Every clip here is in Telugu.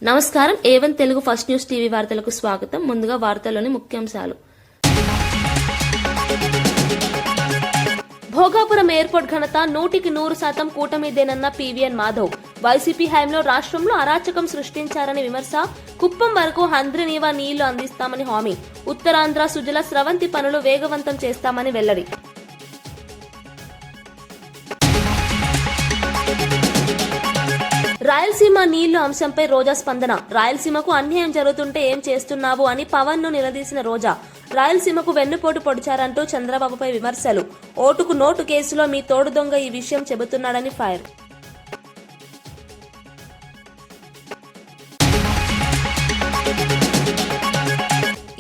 నమస్కారం. A1 Telugu first news TV వార్తలకు స్వాగతం. ముందుగా వార్తల్లోని ముఖ్యాంశాలు. భోగాపురం ఎయిర్పోర్ట్ ఘనత 100% కూటమిదేనన్న పీవీఎన్ మాధవ్. వైసీపీ హయాంలో రాష్ట్రంలో అరాచకం సృష్టించారని విమర్శ. కుప్పం వరకు హంద్రినీవా నీళ్లు అందిస్తామని హామీ. ఉత్తరాంధ్ర సుజల స్రవంతి పనులు వేగవంతం చేస్తామని వెల్లడి. రాయలసీమ నీళ్లు అంశంపై రోజా స్పందన. రాయలసీమకు అన్యాయం జరుగుతుంటే ఏం చేస్తున్నావు అని పవన్ ను నిలదీసిన రోజా. రాయలసీమకు వెన్నుపోటు పొడిచారంటూ చంద్రబాబుపై విమర్శలు. ఓటుకు నోటు కేసులో మీ తోడు దొంగ ఈ విషయం చెబుతున్నాడని ఫైర్.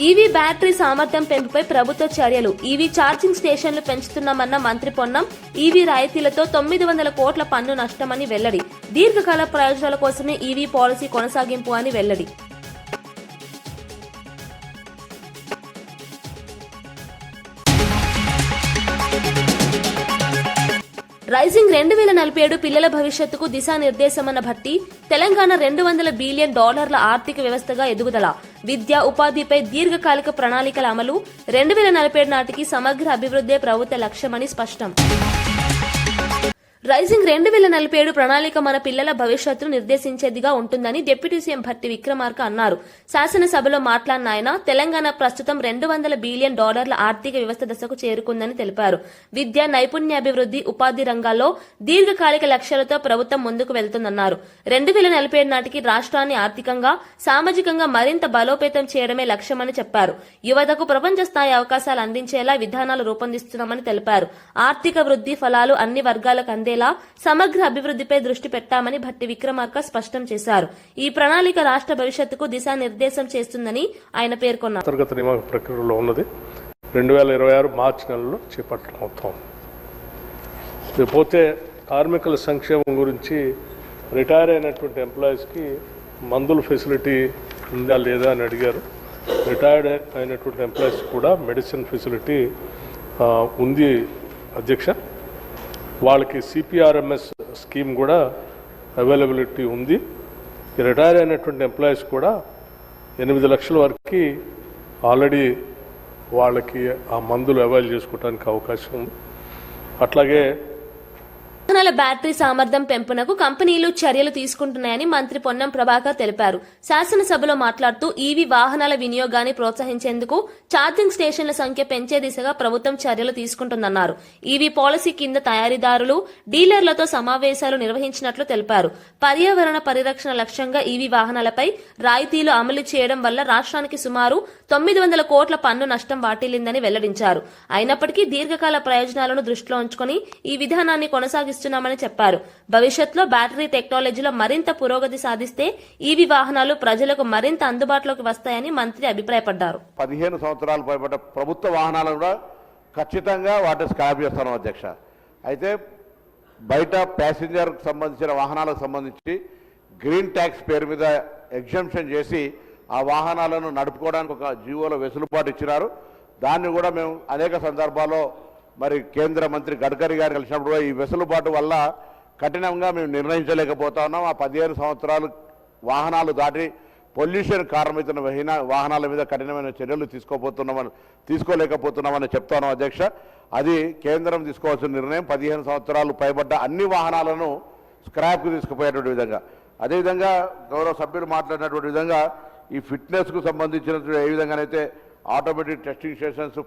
ఈవీ బ్యాటరీ సామర్థ్యం పెంపుపై ప్రభుత్వ చర్యలు. ఈవీ ఛార్జింగ్ స్టేషన్లు పెంచుతున్నామన్న మంత్రి పొన్నం. ఈవీ రాయితీలతో 900 కోట్ల పన్ను నష్టమని వెల్లడి. దీర్ఘకాల ప్రయోజనాల కోసమే ఈవీ పాలసీ కొనసాగింపు అని వెల్లడి. రైజింగ్ 2047 పిల్లల భవిష్యత్తుకు దిశానిర్దేశమన్న భట్టి. తెలంగాణ $200 బిలియన్ ఆర్థిక వ్యవస్థగా ఎదుగుదల. విద్య ఉపాధిపై దీర్ఘకాలిక ప్రణాళికల అమలు. 2047 నాటికి సమగ్ర అభివృద్ధే ప్రభుత్వ లక్ష్యమని స్పష్టం. రైజింగ్ 2047 ప్రణాళిక మన పిల్లల భవిష్యత్తును నిర్దేశించేదిగా ఉంటుందని డిప్యూటీ సీఎం భట్టి విక్రమార్క అన్నారు. శాసనసభలో మాట్లాడిన ఆయన తెలంగాణ ప్రస్తుతం $200 బిలియన్ ఆర్థిక వ్యవస్థ దశకు చేరుకుందని తెలిపారు. విద్య, నైపుణ్యాభివృద్ధి, ఉపాధి రంగాల్లో దీర్ఘకాలిక లక్ష్యాలతో ప్రభుత్వం ముందుకు వెళ్తుందన్నారు. 2047 నాటికి రాష్ట్రాన్ని ఆర్థికంగా, సామాజికంగా మరింత బలోపేతం చేయడమే లక్ష్యమని చెప్పారు. యువతకు ప్రపంచ స్థాయి అవకాశాలు అందించేలా విధానాలు రూపొందిస్తున్నామని తెలిపారు. ఆర్థిక వృద్ధి ఫలాలు అన్ని వర్గాలకు అందేలా సమగ్ర అభివృద్ధిపై దృష్టి పెట్టామని భట్టి విక్రమార్క స్పష్టం చేశారు. ఈ ప్రణాళిక రాష్ట్ర భవిష్యత్తుకు దిశానిర్దేశం చేస్తుందని ఆయన పేర్కొన్నారు. అంతర్గత నియామక ప్రక్రియలో ఉన్నది 2026 మార్చి నెలలో చేపట్టడం. పోతే కార్మికుల సంక్షేమం గురించి రిటైర్ అయినటువంటి ఎంప్లాయీస్కి మందుల ఫెసిలిటీ ఉందా లేదా అని అడిగారు. రిటైర్డ్ అయినటువంటి ఎంప్లాయీస్ కూడా మెడిసిన్ ఫెసిలిటీ ఉంది అధ్యక్ష. వాళ్ళకి సిపిఆర్ఎంఎస్ స్కీమ్ కూడా అవైలబిలిటీ ఉంది. రిటైర్ అయినటువంటి ఎంప్లాయీస్ కూడా 8 లక్షల వరకు ఆల్రెడీ వాళ్ళకి ఆ మందులు అవైల్ చేసుకోవడానికి అవకాశం ఉంది. అట్లాగే వాహనాల బ్యాటరీ సామర్థ్యం పెంపునకు కంపెనీలు చర్యలు తీసుకుంటున్నాయని మంత్రి పొన్నం ప్రభాకర్ తెలిపారు. శాసనసభలో మాట్లాడుతూ ఈవీ వాహనాల వినియోగాన్ని ప్రోత్సహించేందుకు ఛార్జింగ్ స్టేషన్ల సంఖ్య పెంచే దిశగా ప్రభుత్వం చర్యలు తీసుకుంటుందన్నారు. ఈవీ పాలసీ కింద తయారీదారులు, డీలర్లతో సమావేశాలు నిర్వహించినట్లు తెలిపారు. పర్యావరణ పరిరక్షణ లక్ష్యంగా ఈవీ వాహనాలపై రాయితీలు అమలు చేయడం వల్ల రాష్ట్రానికి సుమారు 900 కోట్ల పన్ను నష్టం వాటిల్లిందని వెల్లడించారు. అయినప్పటికీ దీర్ఘకాల ప్రయోజనాలను దృష్టిలో ఉంచుకుని ఈ విధానాన్ని కొనసాగిస్తున్నామని చెప్పారు. భవిష్యత్తులో బ్యాటరీ టెక్నాలజీలో మరింత పురోగతి సాధిస్తే ఈవీ వాహనాలు ప్రజలకు మరింత అందుబాటులోకి వస్తాయని మంత్రి అభిప్రాయపడ్డారు. 15 సంవత్సరాలు పైబడ్డ ప్రభుత్వ వాహనాలు కూడా ఖచ్చితంగా వాటిని స్క్రాప్ చేస్తాను అధ్యక్ష. అయితే బయట ప్యాసింజర్ సంబంధించిన వాహనాలకు సంబంధించి గ్రీన్ ట్యాక్స్ పేరు మీద ఎగ్జంప్షన్ చేసి ఆ వాహనాలను నడుపుకోవడానికి ఒక జీవోలో వెసులుబాటు ఇచ్చినారు. దాన్ని కూడా మేము అనేక సందర్భాల్లో మరి కేంద్ర మంత్రి గడ్కరీ గారు కలిసినప్పుడు ఈ వెసులుబాటు వల్ల కఠినంగా మేము నిర్ణయించలేకపోతా ఉన్నాం. ఆ 15 సంవత్సరాలు వాహనాలు దాటి పొల్యూషన్ కారణమవుతున్న వాహనాల మీద కఠినమైన చర్యలు తీసుకోలేకపోతున్నామని చెప్తాను అధ్యక్ష. అది కేంద్రం తీసుకోవాల్సిన నిర్ణయం. 15 సంవత్సరాలు పైబడ్డ అన్ని వాహనాలను స్క్రాప్కు తీసుకుపోయేటువంటి విధంగా, అదేవిధంగా గౌరవ సభ్యులు మాట్లాడినటువంటి విధంగా ఈ ఫిట్నెస్కు సంబంధించిన ఏ విధంగానైతే ఆటోమేటిక్ టెస్టింగ్ స్టేషన్స్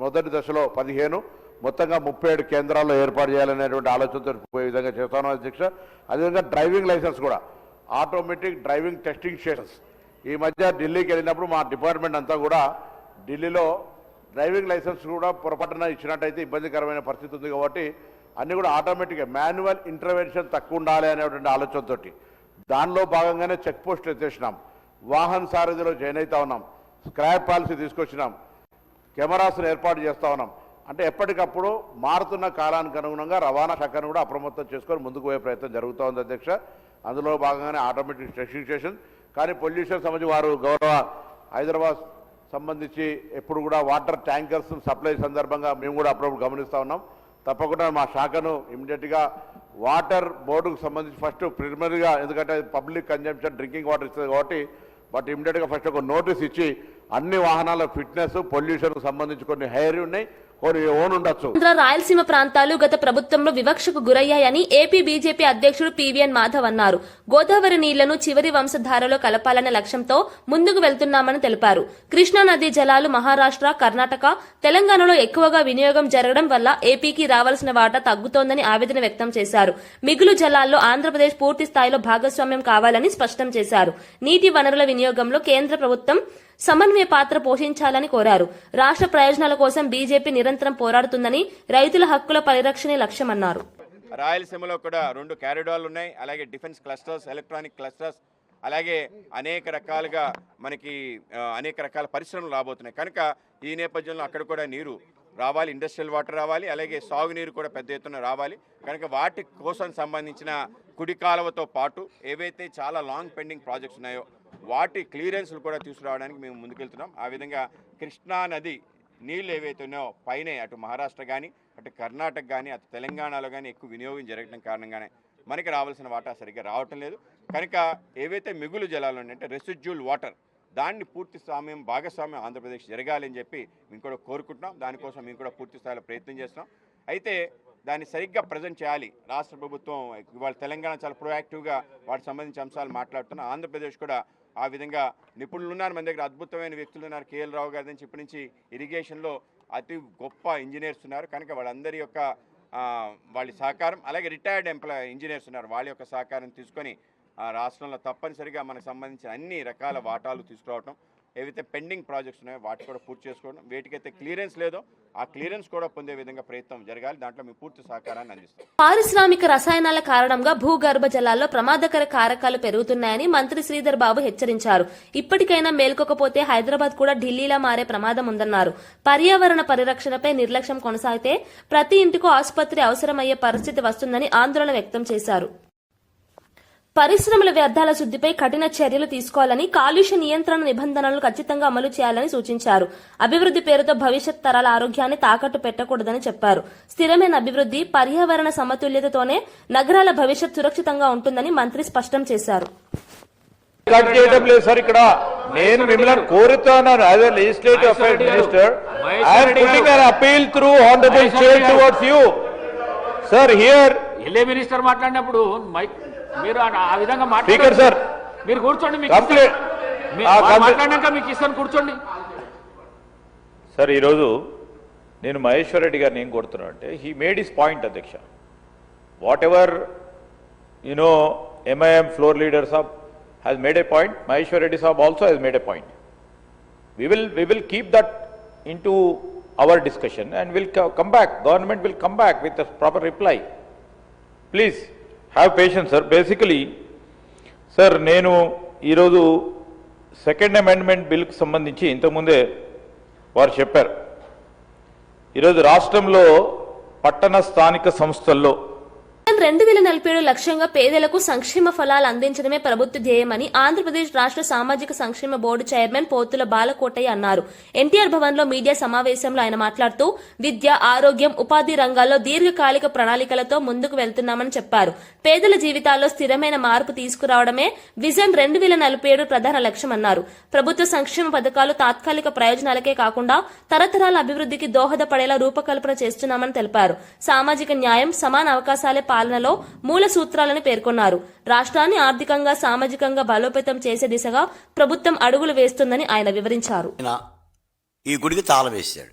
మొదటి దశలో 15, మొత్తంగా 37 కేంద్రాల్లో ఏర్పాటు చేయాలనేటువంటి ఆలోచనతో పోయే విధంగా చేస్తాను అధ్యక్ష. అదేవిధంగా డ్రైవింగ్ లైసెన్స్ కూడా ఆటోమేటిక్ డ్రైవింగ్ టెస్టింగ్ స్టేషన్స్ ఈ మధ్య ఢిల్లీకి వెళ్ళినప్పుడు మా డిపార్ట్మెంట్ అంతా కూడా ఢిల్లీలో డ్రైవింగ్ లైసెన్స్ కూడా పొరపాటున ఇచ్చినట్టయితే ఇబ్బందికరమైన పరిస్థితి ఉంది. కాబట్టి అన్నీ కూడా ఆటోమేటిక్గా మాన్యువల్ ఇంటర్వెన్షన్ తక్కువ ఉండాలి అనేటువంటి ఆలోచనతో దానిలో భాగంగానే చెక్ పోస్ట్ ఎత్తేసినాం. వాహన సారథిలో జాయిన్ అవుతా ఉన్నాం. స్క్రాప్ పాలసీ తీసుకొచ్చినాం. కెమెరాస్ను ఏర్పాటు చేస్తూ ఉన్నాం. అంటే ఎప్పటికప్పుడు మారుతున్న కాలానికి అనుగుణంగా రవాణా శాఖను కూడా అప్రమత్తం చేసుకొని ముందుకు పోయే ప్రయత్నం జరుగుతూ ఉంది అధ్యక్ష. అందులో భాగంగానే ఆటోమేటిక్ టెస్టింగ్ స్టేషన్. కానీ పొల్యూషన్ సంబంధించి వారు గౌరవ హైదరాబాద్ సంబంధించి ఎప్పుడు కూడా వాటర్ ట్యాంకర్స్ సప్లై సందర్భంగా మేము కూడా అప్పుడప్పుడు గమనిస్తూ ఉన్నాం. తప్పకుండా మా శాఖను ఇమ్మీడియట్గా వాటర్ బోర్డుకు సంబంధించి ఫస్ట్ ప్రిలిమినరీగా, ఎందుకంటే పబ్లిక్ కన్జంప్షన్ డ్రింకింగ్ వాటర్ ఇస్తుంది కాబట్టి, బట్ ఇమ్మీడియట్గా ఫస్ట్ ఒక నోటీస్ ఇచ్చి అన్ని వాహనాల ఫిట్నెస్, పొల్యూషన్కు సంబంధించి కొన్ని హైర్ ఉన్నాయి, కొన్ని ఓన్ ఉండొచ్చు. ఆంధ్ర రాయలసీమ ప్రాంతాలు గత ప్రభుత్వంలో వివక్షకు గురయ్యాయని ఏపీ బీజేపీ అధ్యక్షుడు పీవీఎన్ మాధవ్ అన్నారు. గోదావరి నీళ్లను చివరి వంశధారలో కలపాలనే లక్ష్యంతో ముందుకు వెళ్తున్నామని తెలిపారు. కృష్ణా నదీ జలాలు మహారాష్ట్ర, కర్ణాటక, తెలంగాణలో ఎక్కువగా వినియోగం జరగడం వల్ల ఏపీకి రావాల్సిన వాటా తగ్గుతోందని ఆవేదన వ్యక్తం చేశారు. మిగులు జలాల్లో ఆంధ్రప్రదేశ్ పూర్తి స్థాయిలో భాగస్వామ్యం కావాలని స్పష్టం చేశారు. నీటి వనరుల వినియోగంలో కేంద్ర ప్రభుత్వం సమన్వయ పాత్ర పోషించాలని కోరారు. రాష్ట్ర ప్రయోజనాల కోసం బీజేపీ నిరంతరం పోరాడుతుందని, రైతుల హక్కుల పరిరక్షణే లక్ష్యమన్నారు. రాయలసీమలో కూడా 2 కారిడార్లు ఉన్నాయి, అలాగే డిఫెన్స్ క్లస్టర్స్, ఎలక్ట్రానిక్ క్లస్టర్స్, అలాగే అనేక రకాలుగా మనకి అనేక రకాల పరిశ్రమలు రాబోతున్నాయి. కనుక ఈ నేపథ్యంలో అక్కడ కూడా నీరు రావాలి, ఇండస్ట్రియల్ వాటర్ రావాలి, అలాగే సాగునీరు కూడా పెద్ద ఎత్తున రావాలి. కనుక వాటి కోసం సంబంధించిన కుడి కాలువతో పాటు ఏవైతే చాలా లాంగ్ పెండింగ్ ప్రాజెక్ట్స్ ఉన్నాయో వాటి క్లియరెన్స్లు కూడా తీసుకురావడానికి మేము ముందుకెళ్తున్నాం. ఆ విధంగా కృష్ణా నది నీళ్ళు ఏవైతే ఉన్నాయో పైనే అటు మహారాష్ట్ర కానీ, అటు కర్ణాటక కానీ, అటు తెలంగాణలో కానీ ఎక్కువ వినియోగం జరగడం కారణంగానే మనకి రావాల్సిన వాటా సరిగ్గా రావటం లేదు. కనుక ఏవైతే మిగులు జలాలు ఉన్నాయంటే రెసిడ్యూల్ వాటర్, దాన్ని పూర్తి భాగస్వామ్యం ఆంధ్రప్రదేశ్ జరగాలని చెప్పి మేము కూడా కోరుకుంటున్నాం. దానికోసం మేము కూడా పూర్తి స్థాయిలో ప్రయత్నం చేస్తున్నాం. అయితే దాన్ని సరిగ్గా ప్రజెంట్ చేయాలి. రాష్ట్ర ప్రభుత్వం ఇవాళ తెలంగాణ చాలా ప్రొయాక్టివ్గా వాటికి సంబంధించిన అంశాలు మాట్లాడుతున్నాం. ఆంధ్రప్రదేశ్ కూడా ఆ విధంగా నిపుణులు ఉన్నారు, మన దగ్గర అద్భుతమైన వ్యక్తులు ఉన్నారు. కేఎల్ రావు గారి నుంచి ఇప్పటి నుంచి ఇరిగేషన్లో అతి గొప్ప ఇంజనీర్స్ ఉన్నారు. కనుక వాళ్ళందరి యొక్క వాళ్ళ సహకారం, అలాగే రిటైర్డ్ ఇంజనీర్స్ ఉన్నారు, వాళ్ళ యొక్క సహకారం తీసుకొని రాష్ట్రంలో తప్పనిసరిగా మనకు సంబంధించిన అన్ని రకాల వాటాలు తీసుకురావటం, ఏవైతే పెండింగ్ ప్రాజెక్ట్స్ ఉన్నాయో వాటి కూడా పూర్తి చేసుకోవడం, వేటికైతే క్లియరెన్స్ లేదో ఆ క్లియరెన్స్ కూడా పొందే విధంగా ప్రయత్నం జరగాలి. దాంట్లో మీ పూర్తి సహకారాన్ని అందిస్తాం. పారిశ్రామిక రసాయనాల కారణంగా భూగర్భ జలాల్లో ప్రమాదకర కారకాలు పెరుగుతున్నాయని మంత్రి శ్రీధర్ బాబు హెచ్చరించారు. ఇప్పటికైనా మేల్కొకపోతే హైదరాబాద్ కూడా ఢిల్లీలా మారే ప్రమాదం ఉందన్నారు. పర్యావరణ పరిరక్షణపై నిర్లక్ష్యం కొనసాగితే ప్రతి ఇంటికో ఆసుపత్రి అవసరమయ్యే పరిస్థితి వస్తుందని ఆందోళన వ్యక్తం చేశారు. పరిశ్రమల వ్యర్థాల శుద్దిపై కఠిన చర్యలు తీసుకోవాలని, కాలుష్య నియంత్రణ నిబంధనలను ఖచ్చితంగా అమలు చేయాలని సూచించారు. అభివృద్ది పేరుతో భవిష్యత్ తరాల ఆరోగ్యాన్ని తాకట్టు పెట్టకూడదని చెప్పారు. స్థిరమైన అభివృద్ది, పర్యావరణ సమతుల్యతతోనే నగరాల భవిష్యత్ సురక్షితంగా ఉంటుందని మంత్రి స్పష్టం చేశారు. కట్ చేయడం లేదు సార్. ఇక్కడ నేను మిమ్మల్ని కోరుతున్నాను as a legislative affairs minister, I'm putting an appeal through honourable state towards you sir. Here LA minister మాట్లాడినప్పుడు మీరు ఆ విధంగా స్పీకర్ సార్ మీరు కూర్చోండి, మాట్లాడినాక మీకు ఇస్తాను, కూర్చోండి సార్. ఈరోజు నేను మహేశ్వర్ రెడ్డి గారిని ఏం కోరుతున్నాను అంటే, హీ మేడ్ హిస్ పాయింట్ అధ్యక్ష. What ever you know MIM floor leader Saab has made a point, Maheshwar Reddy Sahab also has made a point. We will keep that into our discussion and will come back. Government will come back with a proper reply. Please have patience, sir. Basically, sir, నేను ఈరోజు సెకండ్ అమెండ్మెంట్ బిల్కు సంబంధించి ఇంతకుముందే వారు చెప్పారు. ఈరోజు రాష్ట్రంలో పట్టణ స్థానిక సంస్థల్లో 2047 లక్ష్యంగా పేదలకు సంక్షేమ ఫలాలు అందించడమే ప్రభుత్వ ధ్యేయమని ఆంధ్రప్రదేశ్ రాష్ట్ర సామాజిక సంక్షేమ బోర్డు చైర్మన్ పోతుల బాలకోటయ్య అన్నారు. ఎన్టీఆర్ భవన్ లో మీడియా సమావేశంలో ఆయన మాట్లాడుతూ విద్య, ఆరోగ్యం, ఉపాధి రంగాల్లో దీర్ఘకాలిక ప్రణాళికలతో ముందుకు వెళ్తున్నామని చెప్పారు. పేదల జీవితాల్లో స్థిరమైన మార్పు తీసుకురావడమే విజన్ 2047 ప్రధాన లక్ష్యమన్నారు. ప్రభుత్వ సంక్షేమ పథకాలు తాత్కాలిక ప్రయోజనాలకే కాకుండా తరతరాల అభివృద్ధికి దోహదపడేలా రూపకల్పన చేస్తున్నామని తెలిపారు. సామాజిక న్యాయం, సమాన అవకాశాలే పాలనలో మూల సూత్రాలని పేర్కొన్నారు. రాష్ట్రాన్ని ఆర్థికంగా, సామాజికంగా బలోపేతం చేసే దిశగా ప్రభుత్వం అడుగులు వేస్తుందని ఆయన వివరించారు. ఈ గుడికి తాళం వేశాడు.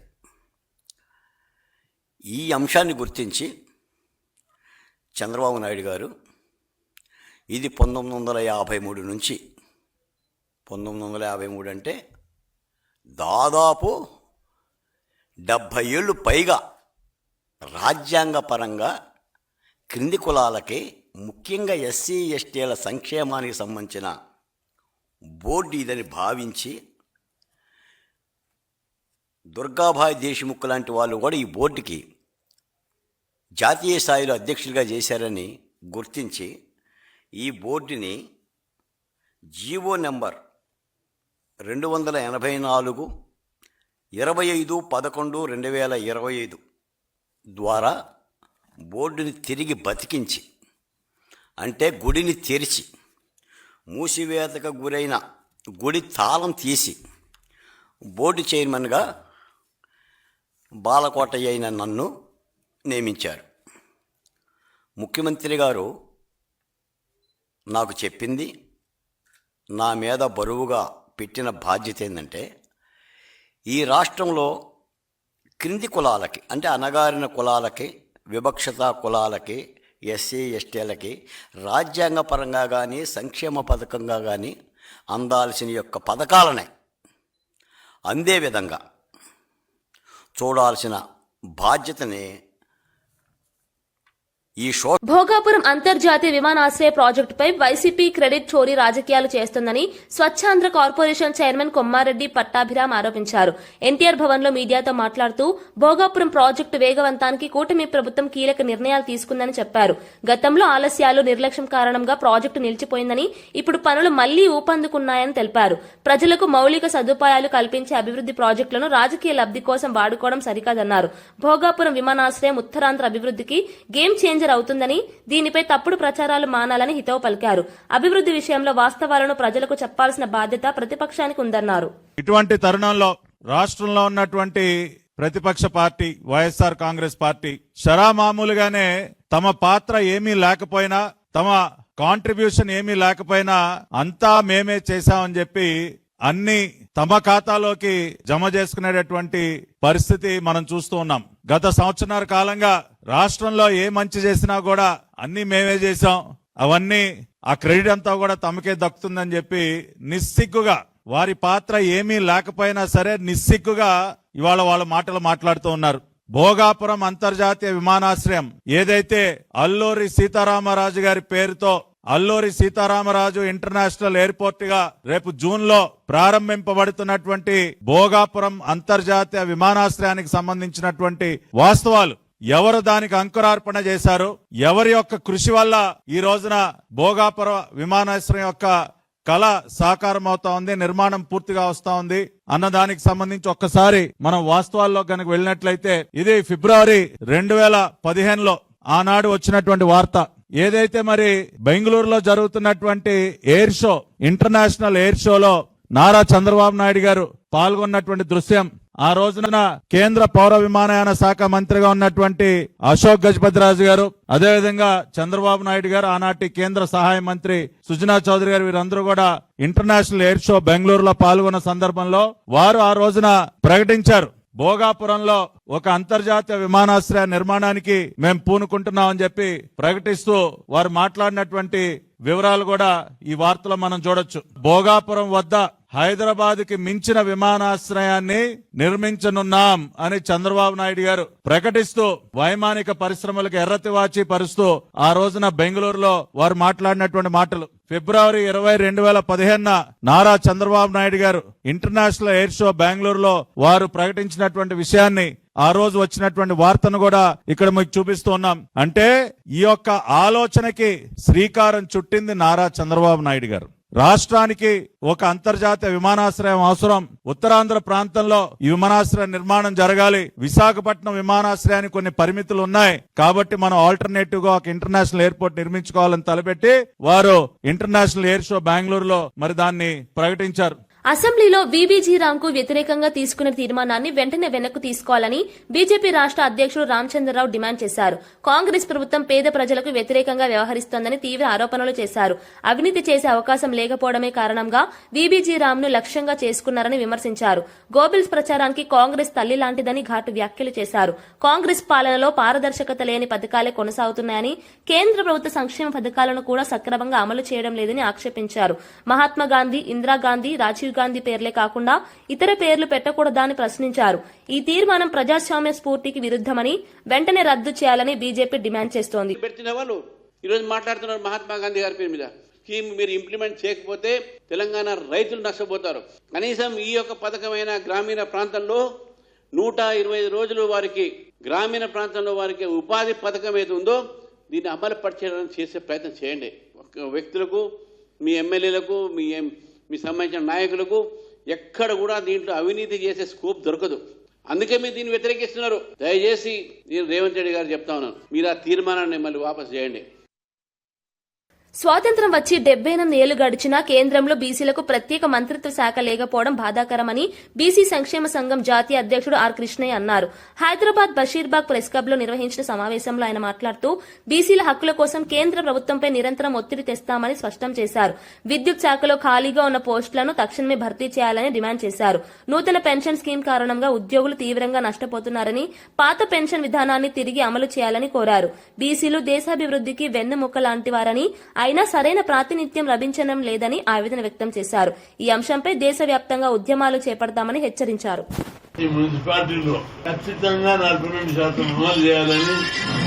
ఈ అంశాన్ని గుర్తించి చంద్రబాబు నాయుడు గారు ఇది 1953 నుంచి 1953 అంటే దాదాపు 70 ఏళ్ళు పైగా రాజ్యాంగపరంగా క్రింది కులాలకి, ముఖ్యంగా ఎస్సీ ఎస్టీల సంక్షేమానికి సంబంధించిన బోర్డు ఇదని భావించి దుర్గాభాయ్ దేశ్ముఖ్ లాంటి వాళ్ళు కూడా ఈ బోర్డుకి జాతీయ స్థాయిలో అధ్యక్షులుగా చేశారని గుర్తించి ఈ బోర్డుని జీవో నెంబర్ 284 25/11/2025 ద్వారా బోర్డుని తిరిగి బతికించి అంటే గుడిని తెరిచి మూసివేతకు గురైన గుడి తాళం తీసి బోర్డు చైర్మన్గా బాలకోటయ్య అయిన నన్ను నియమించారు. ముఖ్యమంత్రి గారు నాకు చెప్పింది, నా మీద బరువుగా పెట్టిన బాధ్యత ఏంటంటే, ఈ రాష్ట్రంలో క్రింది కులాలకి అంటే అణగారిన కులాలకి, వివక్షత కులాలకి, ఎస్సీ ఎస్టీలకి రాజ్యాంగపరంగా కానీ సంక్షేమ పథకంగా కానీ అందాల్సిన యొక్క పథకాలనే అందే విధంగా చూడాల్సిన బాధ్యతని ఈ భోగాపురం అంతర్జాతీయ విమానాశ్రయ ప్రాజెక్టుపై వైసీపీ క్రెడిట్ చోరీ రాజకీయాలు చేస్తుందని స్వచ్ఛాంధ్ర కార్పొరేషన్ చైర్మన్ కొమ్మారెడ్డి పట్టాభిరామ్ ఆరోపించారు. ఎన్టీఆర్ భవన్ లో మీడియాతో మాట్లాడుతూ భోగాపురం ప్రాజెక్టు వేగవంతానికి కూటమి ప్రభుత్వం కీలక నిర్ణయాలు తీసుకుందని చెప్పారు. గతంలో ఆలస్యాలు, నిర్లక్ష్యం కారణంగా ప్రాజెక్టు నిలిచిపోయిందని, ఇప్పుడు పనులు మళ్లీ ఊపందుకున్నాయని తెలిపారు. ప్రజలకు మౌలిక సదుపాయాలు కల్పించే అభివృద్ది ప్రాజెక్టులను రాజకీయ లబ్ది కోసం వాడుకోవడం సరికాదన్నారు. భోగాపురం విమానాశ్రయం ఉత్తరాంధ్ర అభివృద్దికి గేమ్ చేంజర్ అవుతుందని, దీనిపై తప్పుడు ప్రచారాలు మానాలని హితవు పలికారు. అభివృద్ధి విషయంలో వాస్తవాలను ప్రజలకు చెప్పాల్సిన బాధ్యత ప్రతిపక్షానికి ఉందన్నారు. ఇటువంటి తరుణంలో రాష్ట్రంలో ఉన్నటువంటి ప్రతిపక్ష పార్టీ వైఎస్ఆర్ కాంగ్రెస్ పార్టీ షరామామూలుగానే తమ పాత్ర ఏమీ లేకపోయినా, తమ కాంట్రిబ్యూషన్ ఏమీ లేకపోయినా అంతా మేమే చేశామని చెప్పి అన్ని తమ ఖాతాలోకి జమ చేసుకునేటటువంటి పరిస్థితి మనం చూస్తూ ఉన్నాం. గత సంవత్సరాల కాలంగా రాష్ట్రంలో ఏ మంచి చేసినా కూడా అన్ని మేమే చేశాం, అవన్నీ ఆ క్రెడిట్ అంతా కూడా తమకే దక్కుతుందని చెప్పి నిస్సిగ్గుగా, వారి పాత్ర ఏమీ లేకపోయినా సరే నిస్సిగ్గుగా ఇవాళ వాళ్ళ మాటలు మాట్లాడుతూ ఉన్నారు. భోగాపురం అంతర్జాతీయ విమానాశ్రయం ఏదైతే అల్లూరి సీతారామరాజు గారి పేరుతో అల్లూరి సీతారామరాజు ఇంటర్నేషనల్ ఎయిర్పోర్ట్ గా రేపు జూన్ లో ప్రారంభింపబడుతున్నటువంటి భోగాపురం అంతర్జాతీయ విమానాశ్రయానికి సంబంధించినటువంటి వాస్తవాలు, ఎవరు దానికి అంకురార్పణ చేశారు, ఎవరి యొక్క కృషి వల్ల ఈ రోజున భోగాపురం విమానాశ్రయం యొక్క కళ సాకారం అవుతా ఉంది, నిర్మాణం పూర్తిగా వస్తా ఉంది అన్న దానికి సంబంధించి ఒక్కసారి మనం వాస్తవాల్లో కనుక వెళ్ళినట్లయితే, ఇది ఫిబ్రవరి 2015లో ఆనాడు వచ్చినటువంటి వార్త. ఏదైతే మరి బెంగళూరులో జరుగుతున్నటువంటి ఎయిర్ షో, ఇంటర్నేషనల్ ఎయిర్ షోలో నారా చంద్రబాబు నాయుడు గారు పాల్గొన్నటువంటి దృశ్యం, ఆ రోజున కేంద్ర పౌర విమానయాన శాఖ మంత్రిగా ఉన్నటువంటి అశోక్ గజపతిరాజు గారు, అదేవిధంగా చంద్రబాబు నాయుడు గారు, ఆనాటి కేంద్ర సహాయ మంత్రి సుజనా చౌదరి గారు, వీరందరూ కూడా ఇంటర్నేషనల్ ఎయిర్ షో బెంగళూరులో పాల్గొన్న సందర్భంలో వారు ఆ రోజున ప్రకటించారు, భోగాపురంలో ఒక అంతర్జాతీయ విమానాశ్రయ నిర్మాణానికి మేము పూనుకుంటున్నామని చెప్పి ప్రకటిస్తూ వారు మాట్లాడినటువంటి వివరాలు కూడా ఈ వార్తలో మనం చూడొచ్చు. భోగాపురం వద్ద హైదరాబాద్ కి మించిన విమానాశ్రయాన్ని నిర్మించనున్నాం అని చంద్రబాబు నాయుడు గారు ప్రకటిస్తూ వైమానిక పరిశ్రమలకు ఎర్రతివాచి పరుస్తూ ఆ రోజున బెంగళూరులో వారు మాట్లాడినటువంటి మాటలు. ఫిబ్రవరి 20, 2015 నారా చంద్రబాబు నాయుడు గారు ఇంటర్నేషనల్ ఎయిర్ షో బెంగళూరులో వారు ప్రకటించినటువంటి విషయాన్ని, ఆ రోజు వచ్చినటువంటి వార్తను కూడా ఇక్కడ మీకు చూపిస్తూ ఉన్నాం. అంటే ఈ యొక్క ఆలోచనకి శ్రీకారం చుట్టింది నారా చంద్రబాబు నాయుడు గారు. రాష్ట్రానికి ఒక అంతర్జాతీయ విమానాశ్రయం అవసరం, ఉత్తరాంధ్ర ప్రాంతంలో ఈ విమానాశ్రయ నిర్మాణం జరగాలి, విశాఖపట్నం విమానాశ్రయానికి కొన్ని పరిమితులు ఉన్నాయి కాబట్టి మనం ఆల్టర్నేటివ్ గా ఒక ఇంటర్నేషనల్ ఎయిర్పోర్ట్ నిర్మించుకోవాలని తలపెట్టి వారు ఇంటర్నేషనల్ ఎయిర్ షో బెంగళూరులో మరి దాన్ని ప్రకటించారు. అసెంబ్లీలో వీబీజీ రామ్ కు వ్యతిరేకంగా తీసుకున్న తీర్మానాన్ని వెంటనే వెనక్కు తీసుకోవాలని బీజేపీ రాష్ట్ర అధ్యక్షుడు రామచంద్రరావు డిమాండ్ చేశారు. కాంగ్రెస్ ప్రభుత్వం పేద ప్రజలకు వ్యతిరేకంగా వ్యవహరిస్తోందని తీవ్ర ఆరోపణలు చేశారు. అవినీతి చేసే అవకాశం లేకపోవడమే కారణంగా వీబీజీ రామ్ ను లక్ష్యంగా చేసుకున్నారని విమర్శించారు. గోబెల్స్ ప్రచారానికి కాంగ్రెస్ తల్లి లాంటిదని ఘాటు వ్యాఖ్యలు చేశారు. కాంగ్రెస్ పాలనలో పారదర్శకత లేని పథకాలే కొనసాగుతున్నాయని, కేంద్ర ప్రభుత్వ సంక్షేమ పథకాలను కూడా సక్రమంగా అమలు చేయడం లేదని ఆక్షేపించారు. మహాత్మా గాంధీ, ఇందిరాగాంధీ, రాజీవ్ గాంధీ పేర్లే కాకుండా ఇతర పేర్లు పెట్టకూడదా అని ప్రశ్నించారు. ఈ తీర్మానం ప్రజాస్వామ్య స్ఫూర్తికి విరుద్ధమని, వెంటనే రద్దు చేయాలని బీజేపీ డిమాండ్ చేస్తోంది. పెట్టిన వాళ్ళు ఈరోజు మాట్లాడుతున్నారు మహాత్మా గాంధీ గారి పేరు మీద. స్కీమ్ మీరు ఇంప్లిమెంట్ చేయకపోతే తెలంగాణ రైతులు నష్టపోతారు. కనీసం ఈ యొక్క పథకమైన గ్రామీణ ప్రాంతంలో 125 రోజులు వారికి గ్రామీణ ప్రాంతంలో వారికి ఉపాధి పథకం ఏది ఉందో దీన్ని అమలు పరిచేయడానికి చేసే ప్రయత్నం చేయండి. వ్యక్తులకు, మీ ఎమ్మెల్యేలకు, మీ సంబంధించిన నాయకులకు ఎక్కడ కూడా దీంట్లో అవినీతి చేసే స్కోప్ దొరకదు. అందుకే మీరు దీన్ని వ్యతిరేకిస్తున్నారు. దయచేసి నేను రేవంత్ రెడ్డి గారు చెప్తా ఉన్నాను, మీరు ఆ తీర్మానాన్ని మళ్ళీ వాపసు చేయండి. స్వాతంత్ర్యం వచ్చి 78 ఏళ్లు గడిచినా కేంద్రంలో బీసీలకు ప్రత్యేక మంత్రిత్వ శాఖ లేకపోవడం బాధాకరమని బీసీ సంక్షేమ సంఘం జాతీయ అధ్యక్షుడు ఆర్ కృష్ణయ్య అన్నారు. హైదరాబాద్ బషీర్బాగ్ ప్రెస్ క్లబ్ లో నిర్వహించిన సమావేశంలో ఆయన మాట్లాడుతూ బీసీల హక్కుల కోసం కేంద్ర ప్రభుత్వంపై నిరంతరం ఒత్తిడి తెస్తామని స్పష్టం చేశారు. విద్యుత్ శాఖలో ఖాళీగా ఉన్న పోస్టులను తక్షణమే భర్తీ చేయాలని డిమాండ్ చేశారు. నూతన పెన్షన్ స్కీమ్ కారణంగా ఉద్యోగులు తీవ్రంగా నష్టపోతున్నారని, పాత పెన్షన్ విధానాన్ని తిరిగి అమలు చేయాలని కోరారు. బీసీలు దేశాభివృద్ధికి వెన్నెముక లాంటి వారని, అయినా సరైన ప్రాతినిధ్యం లభించడం లేదని ఆవేదన వ్యక్తం చేశారు. ఈ అంశంపై దేశవ్యాప్తంగా ఉద్యమాలు చేపడతామని హెచ్చరించారు. ఈ మున్సిపాలిటీలో ఖచ్చితంగా 42% అమలు చేయాలని,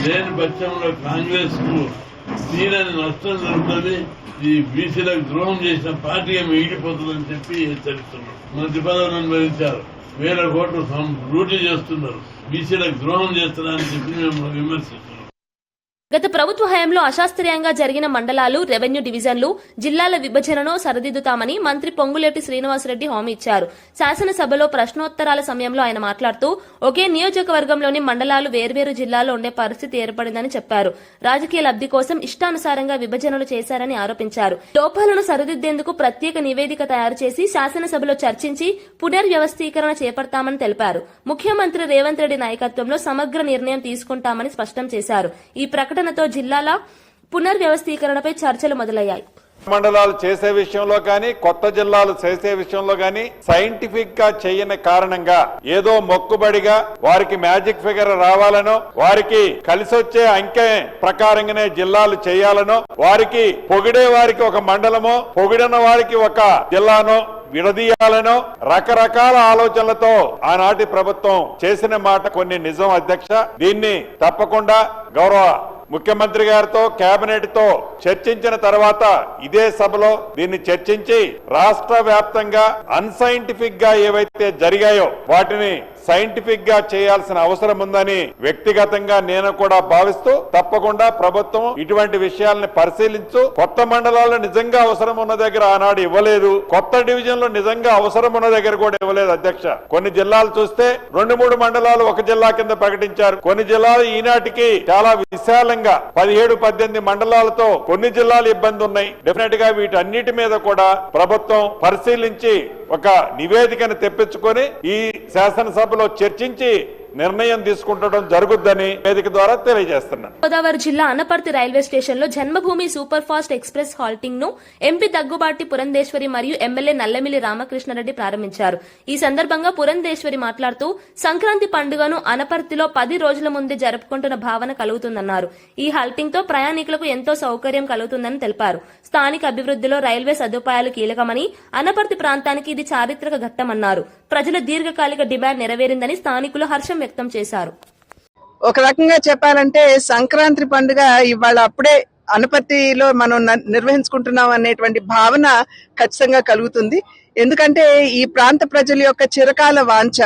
లేని పక్షంలో కాంగ్రెస్ కు తీరని నష్టం జరుగుతుంది, ఈ బీసీలకు ద్రోహం చేసిన పార్టీగా మిగిలిపోతుందని చెప్పి హెచ్చరిస్తున్నారు. మంత్రి పదవులను అనుభవించారు, 1000 కోట్లు లూటీ చేస్తున్నారు, బీసీలకు ద్రోహం చేస్తున్నారని చెప్పి మేము విమర్శిస్తున్నాం. గత ప్రభుత్వ హయాంలో అశాస్త్రీయంగా జరిగిన మండలాలు, రెవెన్యూ డివిజన్లు, జిల్లాల విభజనను సరిదిద్దుతామని మంత్రి పొంగులేటి శ్రీనివాసరెడ్డి హామీ ఇచ్చారు. శాసనసభలో ప్రశ్నోత్తరాల సమయంలో ఆయన మాట్లాడుతూ ఒకే నియోజకవర్గంలోని మండలాలు వేర్వేరు జిల్లాల్లో ఉండే పరిస్థితి ఏర్పడిందని చెప్పారు. రాజకీయ లబ్ది కోసం ఇష్టానుసారంగా విభజనలు చేశారని ఆరోపించారు. లోపాలను సరిదిద్దేందుకు ప్రత్యేక నివేదిక తయారు చేసి శాసనసభలో చర్చించి పునర్వ్యవస్థీకరణ చేపడతామని తెలిపారు. ముఖ్యమంత్రి రేవంత్ రెడ్డి నాయకత్వంలో సమగ్ర నిర్ణయం తీసుకుంటామని స్పష్టం చేశారు. ఈ ప్రకటనతో జిల్లాల పునర్వ్యవస్థీకరణపై చర్చలు మొదలయ్యాయి. మండలాలు చేసే విషయంలో కానీ, కొత్త జిల్లాలు చేసే విషయంలో కానీ సైంటిఫిక్ గా చేయని కారణంగా ఏదో మొక్కుబడిగా వారికి మ్యాజిక్ ఫిగర్ రావాలనో, వారికి కలిసొచ్చే అంకె ప్రకారంగానే జిల్లాలు చేయాలనో, వారికి పొగిడే వారికి ఒక మండలమో, పొగిడిన వారికి ఒక జిల్లానో విడదీయాలనో రకరకాల ఆలోచనలతో ఆనాటి ప్రభుత్వం చేసిన మాట కొన్ని నిజం అధ్యక్ష. దీన్ని తప్పకుండా గౌరవ ముఖ్యమంత్రి గారితో, కేబినెట్ తో చర్చించిన తర్వాత ఇదే సభలో దీన్ని చర్చించి రాష్ట్ర వ్యాప్తంగా అన్సైంటిఫిక్ గా ఏవైతే జరిగాయో వాటిని సైంటిఫిక్ గా చేయాల్సిన అవసరం ఉందని వ్యక్తిగతంగా నేను కూడా భావిస్తూ, తప్పకుండా ప్రభుత్వం ఇటువంటి విషయాలను పరిశీలించు. కొత్త మండలాలు నిజంగా అవసరం ఉన్న దగ్గర ఆనాడు ఇవ్వలేదు, కొత్త డివిజన్లు నిజంగా అవసరం ఉన్న దగ్గర కూడా ఇవ్వలేదు అధ్యక్ష. కొన్ని జిల్లాలు చూస్తే 2-3 మండలాలు ఒక జిల్లా కింద ప్రకటించారు. కొన్ని జిల్లాలు ఈనాటికి చాలా విశాలంగా 17-18 మండలాలతో కొన్ని జిల్లాలు ఇబ్బంది ఉన్నాయి. డెఫినెట్ గా వీటన్నిటి మీద కూడా ప్రభుత్వం పరిశీలించి ఒక నివేదికను తెప్పించుకొని ఈ శాసనసభలో చర్చించి నిర్ణయం తీసుకుంటడం జరుగుద్దని వేదిక ద్వారా తెలియజేస్తున్నాను. గోదావరి జిల్లా అనపర్తి రైల్వే స్టేషన్ లో జన్మభూమి సూపర్ ఫాస్ట్ ఎక్స్ప్రెస్ హాల్టింగ్ ను ఎంపీ దగ్గుబాటి పురంధేశ్వరి మరియు ఎమ్మెల్యే నల్లమిల్లి రామకృష్ణారెడ్డి ప్రారంభించారు. ఈ సందర్భంగా పురంధేశ్వరి మాట్లాడుతూ సంక్రాంతి పండుగను అనపర్తిలో 10 రోజుల ముందే జరుపుకుంటున్న భావన కలుగుతుందన్నారు. ఈ హాల్టింగ్ తో ప్రయాణికులకు ఎంతో సౌకర్యం కలుగుతుందని తెలిపారు. స్థానిక అభివృద్ధిలో రైల్వే సదుపాయాలు కీలకమని, అనపర్తి ప్రాంతానికి ఇది చారిత్రక ఘట్టమన్నారు. ప్రజల దీర్ఘకాలిక డిమాండ్ నెరవేరిందని స్థానికులు హర్షం వ్యక్తం చేశారు. ఒక రకంగా చెప్పాలంటే సంక్రాంతి పండుగ ఇవాళ అప్పుడే అనపర్తిలో మనం నిర్వహించుకుంటున్నాం అనేటువంటి భావన ఖచ్చితంగా కలుగుతుంది. ఎందుకంటే ఈ ప్రాంత ప్రజల యొక్క చిరకాల వాంఛ,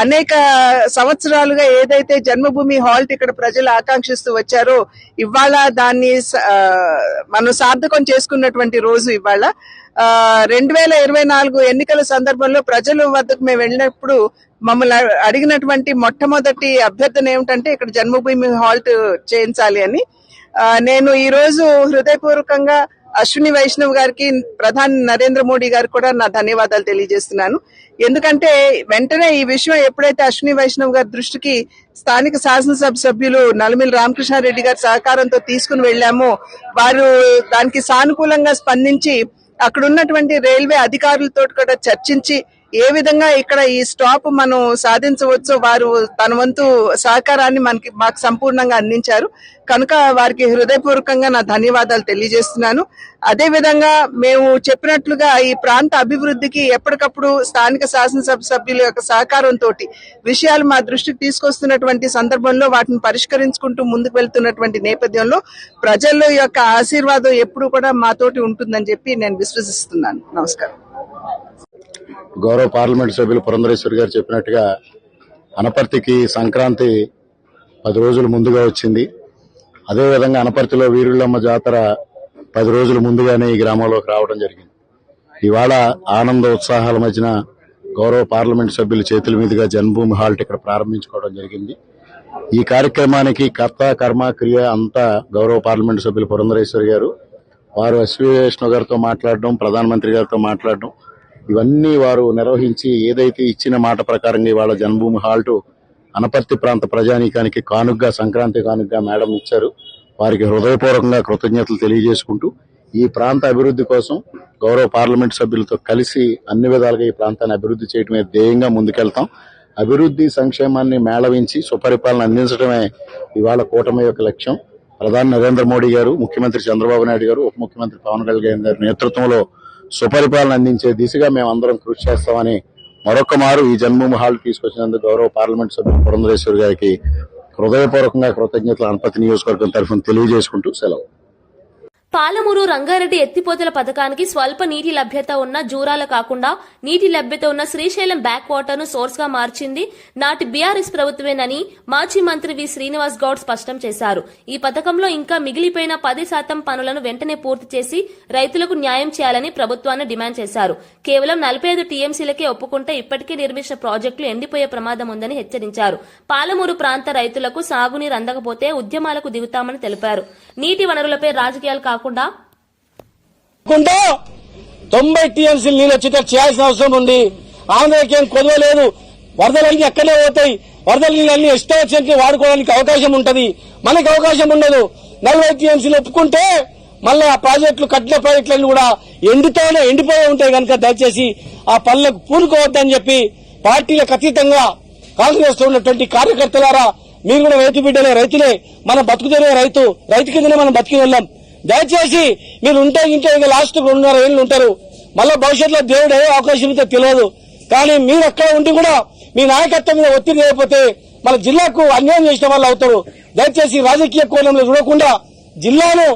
అనేక సంవత్సరాలుగా ఏదైతే జన్మభూమి హాల్ట్ ఇక్కడ ప్రజలు ఆకాంక్షిస్తూ వచ్చారో ఇవాళ దాన్ని మనం సార్థకం చేసుకున్నటువంటి రోజు ఇవాళ. 2024 ఎన్నికల సందర్భంలో ప్రజల వద్దకు మేము వెళ్ళినప్పుడు మమ్మల్ని అడిగినటువంటి మొట్టమొదటి అభ్యర్థన ఏమిటంటే ఇక్కడ జన్మభూమి హాల్ట్ చేయించాలి అని. నేను ఈ రోజు హృదయపూర్వకంగా అశ్విని వైష్ణవ్ గారికి, ప్రధాని నరేంద్ర మోడీ గారికి కూడా నా ధన్యవాదాలు తెలియజేస్తున్నాను. ఎందుకంటే వెంటనే ఈ విషయం ఎప్పుడైతే అశ్విని వైష్ణవ్ గారి దృష్టికి స్థానిక శాసనసభ సభ్యులు నల్లమిల్లి రామకృష్ణారెడ్డి గారి సహకారంతో తీసుకుని వెళ్లామో వారు దానికి సానుకూలంగా స్పందించి అక్కడ ఉన్నటువంటి రైల్వే అధికారులతో కూడా చర్చించి ఏ విధంగా ఇక్కడ ఈ స్టాప్ మనం సాధించవచ్చో వారు తన వంతు సహకారాన్ని మాకు సంపూర్ణంగా అందించారు. కనుక వారికి హృదయపూర్వకంగా నా ధన్యవాదాలు తెలియజేస్తున్నాను. అదే విధంగా మేము చెప్పినట్లుగా ఈ ప్రాంత అభివృద్ధికి ఎప్పటికప్పుడు స్థానిక శాసనసభ సభ్యుల యొక్క సహకారంతో విషయాలు మా దృష్టికి తీసుకొస్తున్నటువంటి సందర్భంలో వాటిని పరిష్కరించుకుంటూ ముందుకు వెళ్తున్నటువంటి నేపథ్యంలో ప్రజల యొక్క ఆశీర్వాదం ఎప్పుడు కూడా మాతోటి ఉంటుందని చెప్పి నేను విశ్వసిస్తున్నాను. నమస్కారం. గౌరవ పార్లమెంట్ సభ్యులు పురంధరేశ్వరి గారు చెప్పినట్టుగా అనపర్తికి సంక్రాంతి 10 రోజులు ముందుగా వచ్చింది. అదేవిధంగా అనపర్తిలో వీరులమ్మ జాతర 10 రోజుల ముందుగానే ఈ గ్రామంలోకి రావడం జరిగింది. ఇవాళ ఆనంద ఉత్సాహాల మధ్యన గౌరవ పార్లమెంట్ సభ్యుల చేతుల మీదుగా జన్మభూమి హాల్ట్ ఇక్కడ ప్రారంభించుకోవడం జరిగింది. ఈ కార్యక్రమానికి కర్త కర్మ క్రియ అంతా గౌరవ పార్లమెంట్ సభ్యులు పురంధరేశ్వరి గారు, వారు ఎస్వి వైష్ణవ్ గారితో మాట్లాడడం, ప్రధానమంత్రి గారితో మాట్లాడడం, ఇవన్నీ వారు నిర్వహించి ఏదైతే ఇచ్చిన మాట ప్రకారంగా ఇవాళ జన్మభూమి హాల్ట్ అనపర్తి ప్రాంత ప్రజానీకానికి కానుగ్గా, సంక్రాంతి కానుగ్గా మేడం ఇచ్చారు. వారికి హృదయపూర్వకంగా కృతజ్ఞతలు తెలియజేసుకుంటూ ఈ ప్రాంత అభివృద్ధి కోసం గౌరవ పార్లమెంట్ సభ్యులతో కలిసి అన్ని విధాలుగా ఈ ప్రాంతాన్ని అభివృద్ధి చేయడమే ధ్యేయంగా ముందుకెళ్తాం. అభివృద్ధి సంక్షేమాన్ని మేళవించి సుపరిపాలన అందించడమే ఇవాళ కూటమి యొక్క లక్ష్యం. ప్రధాని నరేంద్ర మోడీ గారు, ముఖ్యమంత్రి చంద్రబాబు నాయుడు గారు, ఉప ముఖ్యమంత్రి పవన్ కళ్యాణ్ గారి నేతృత్వంలో సుపరిపాలన అందించే దిశగా మేమందరం కృషి చేస్తామని మరొక మారు ఈ జన్మభూమి హాల్ తీసుకొచ్చినందుకు గౌరవ పార్లమెంట్ సభ్యులు పురంధరేశ్వరి గారికి హృదయపూర్వకంగా కృతజ్ఞతలు అనపర్తి నియోజకవర్గం తరఫున తెలియజేసుకుంటూ సెలవు. పాలమూరు రంగారెడ్డి ఎత్తిపోతల పథకానికి స్వల్ప నీటి లభ్యత ఉన్న జూరాల కాకుండా నీటి లభ్యత ఉన్న శ్రీశైలం బ్యాక్ వాటర్ ను సోర్స్ గా మార్చింది నాటి బీఆర్ఎస్ ప్రభుత్వమేనని మాజీ మంత్రి వి శ్రీనివాస్ గౌడ్ స్పష్టం చేశారు. ఈ పథకంలో ఇంకా మిగిలిపోయిన 10% పనులను వెంటనే పూర్తి చేసి రైతులకు న్యాయం చేయాలని ప్రభుత్వాన్ని డిమాండ్ చేశారు. కేవలం 45 టీఎంసీలకే ఒప్పుకుంటే ఇప్పటికే నిర్మించిన ప్రాజెక్టులు ఎండిపోయే ప్రమాదం ఉందని హెచ్చరించారు. పాలమూరు ప్రాంత రైతులకు సాగునీరు అందకపోతే ఉద్యమాలకు దిగుతామని తెలిపారు. నీటి వనరులపై రాజకీయాలు కాకుండా 90 టీఎంసీలు నీళ్ళు వచ్చేటట్టు చేయాల్సిన అవసరం ఉంది. ఆంధ్రకి ఏం కొదవలేదు. వరదలన్నీ ఎక్కడే పోతాయి. వరదల నీళ్ళన్నీ ఇష్టం వచ్చినట్టు వాడుకోవడానికి అవకాశం ఉంటది. మనకి అవకాశం ఉండదు. 40 టీఎంసీలు ఒప్పుకుంటే మళ్ళీ ఆ ప్రాజెక్టులు, కట్టిన ప్రాజెక్టులన్నీ కూడా ఎండిపోయి ఉంటాయి కనుక దయచేసి ఆ పనులకు పూనుకోవద్దని చెప్పి పార్టీలకు అతీతంగా కాంగ్రెస్ లో ఉన్నటువంటి కార్యకర్తలారా, మీరు కూడా రైతు బిడ్డలే, రైతులే, మన బతుకుదేనే రైతు కిందనే మనం బతికి వెళ్ళాం. దయచేసి మీరు ఉంటే ఇంట్లో ఇక లాస్ట్ 2.5 ఏళ్ళు ఉంటారు. మళ్ళీ భవిష్యత్తులో దేవుడు ఏ అవకాశం ఉందో తెలియదు. కానీ మీరు అక్కడ ఉండి కూడా మీ నాయకత్వం మీద ఒత్తిడి లేకపోతే మన జిల్లాకు అన్యాయం చేసిన వాళ్ళు అవుతారు. దయచేసి రాజకీయ కోణంలో చూడకుండా జిల్లాను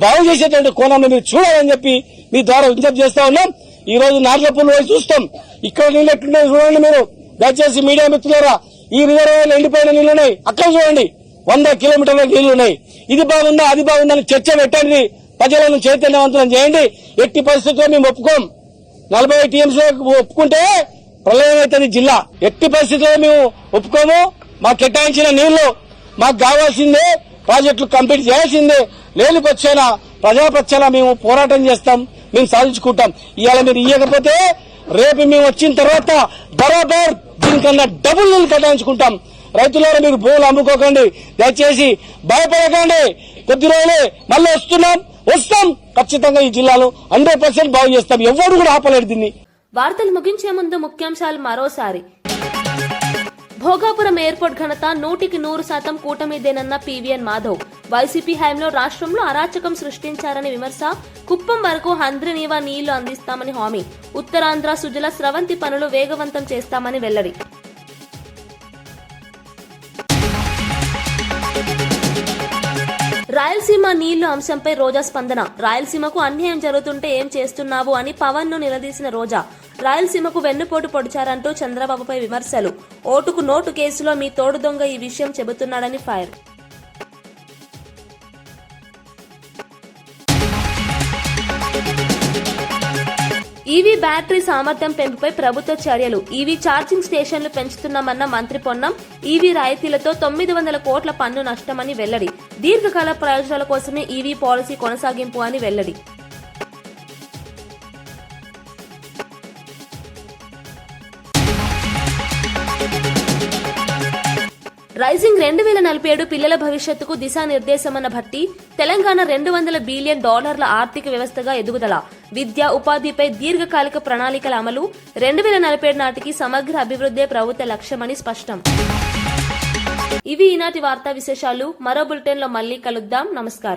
బాగు చేసేటువంటి కోణంలో మీరు చూడాలని చెప్పి మీ ద్వారా విజ్ఞప్తి చేస్తా ఉన్నాం. ఈ రోజు నార్లపూర్ పోయి చూస్తాం. ఇక్కడ నీళ్ళు ఎట్లున్నాయి చూడండి మీరు. దయచేసి మీడియా మిత్రులారా, ఈ రిజర్వాయర్లు ఎండిపోయిన నీళ్లున్నాయి. అక్కడ చూడండి 100 కిలోమీటర్ల నీళ్లున్నాయి. ఇది బాగుందా, అది బాగుందని చర్చ పెట్టండి. ప్రజలను చైతన్యవంతులను చేయండి. ఎట్టి పరిస్థితుల్లో మేము ఒప్పుకోం. 40 టీఎంసీ ఒప్పుకుంటే ప్రళయం అవుతుంది జిల్లా. ఎట్టి పరిస్థితుల్లో మేము ఒప్పుకోము. మాకు కేటాయించిన నీళ్లు మాకు కావాల్సిందే. ప్రాజెక్టులు కంప్లీట్ చేయాల్సిందే. లేనికొచ్చేనా ప్రజాపక్షాన మేము పోరాటం చేస్తాం, మేము సాధించుకుంటాం. ఇవాళ మీరు ఇవ్వకపోతే రేపు మేము వచ్చిన తర్వాత బరాబర్ దీనికన్నా డబుల్ నీళ్లు కేటాయించుకుంటాం. రైతులారా, మీరు భూములు అమ్ముకోకండి. దయచేసి భయపడకండి. కొద్ది రోజులే మళ్ళీ వస్తాం. ఖచ్చితంగా ఈ జిల్లాలో 100% బాగు చేస్తాం. ఎవరు కూడా ఆపలేడు దీన్ని. వార్తలు ముగించే ముందు ముఖ్యాంశాలు మరోసారి. భోగాపురం ఎయిర్పోర్ట్ ఘనత 100% కూటమిదేనన్న పీవీఎన్ మాధవ్. వైసీపీ హయాంలో రాష్ట్రంలో అరాచకం సృష్టించారని విమర్శ. కుప్పం వరకు హంద్రనీవా నీళ్లు అందిస్తామని హామీ. ఉత్తరాంధ్ర సుజల స్రవంతి పనులు వేగవంతం చేస్తామని వెల్లడి. రాయలసీమ నీళ్లు అంశంపై రోజా స్పందన. రాయలసీమకు అన్యాయం జరుగుతుంటే ఏం చేస్తున్నావు అని పవన్ ను నిలదీసిన రోజా. రాయలసీమకు వెన్నుపోటు పొడిచారంటూ చంద్రబాబుపై విమర్శలు. ఓటుకు నోటు కేసులో మీ తోడు దొంగ ఈ విషయం చెబుతున్నాడని ఫైర్. ఈవీ బ్యాటరీ సామర్థ్యం పెంపుపై ప్రభుత్వ చర్యలు. ఈవీ ఛార్జింగ్ స్టేషన్లు పెంచుతున్నామన్న మంత్రి పొన్నం. ఈవీ రాయితీలతో 900 కోట్ల పన్ను నష్టమని వెల్లడి. దీర్ఘకాల ప్రయోజనాల కోసమే ఈవీ పాలసీ కొనసాగింపు అని వెల్లడి. రైజింగ్ 2047 పిల్లల భవిష్యత్తుకు దిశానిర్దేశమన్న భట్టి. తెలంగాణ $200 బిలియన్ ఆర్థిక వ్యవస్థగా ఎదుగుదల. విద్య, ఉపాధిపై దీర్ఘకాలిక ప్రణాళికల అమలు. 2047 నాటికి సమగ్ర అభివృద్ధే ప్రభుత్వ లక్ష్యమని స్పష్టం. ఇవి ఈనాటి వార్తా విశేషాలు. మరో బులెటిన్లో మళ్లీ కలుద్దాం. నమస్కారం.